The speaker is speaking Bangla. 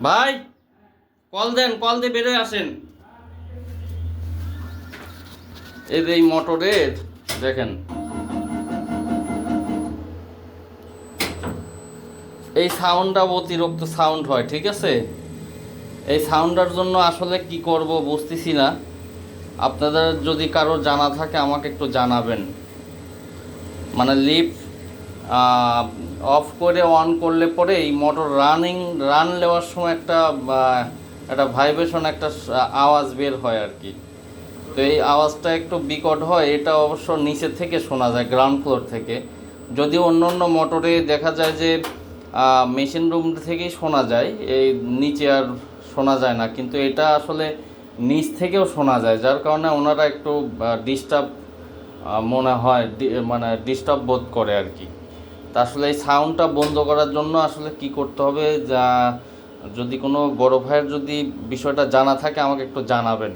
ভাই, কল দেন, কল দিয়ে বেরোয় আসেন। এই যে এই মোটরের দেখেন, এই সাউন্ডটা অতিরিক্ত সাউন্ড হয়, ঠিক আছে? এই সাউন্ডটার জন্য আসলে কি করব বুঝতেছি না। আপনাদের যদি কারো জানা থাকে আমাকে একটু জানাবেন। মানে লিফট অফ করে অন করলে পরে এই মোটর রান নেওয়ার সময় একটা ভাইব্রেশন, একটা আওয়াজ বের হয় আর কি। তো এই আওয়াজটা একটু বিকট হয়, এটা অবশ্য নিচে থেকে শোনা যায়, গ্রাউন্ড ফ্লোর থেকে। যদি অন্য অন্য মোটরে দেখা যায় যে মেশিন রুম থেকেই শোনা যায়, এই নিচে আর শোনা যায় না, কিন্তু এটা আসলে নিচ থেকেও শোনা যায়, যার কারণে ওনারা একটু ডিস্টার্ব মনে হয়, মানে ডিস্টার্ব বোধ করে আর কি। তা আসলে এই সাউন্ডটা বন্ধ করার জন্য আসলে কি করতে হবে, যা যদি কোনো বড় ভাইয়ের যদি বিষয়টা জানা থাকে আমাকে একটু জানাবেন।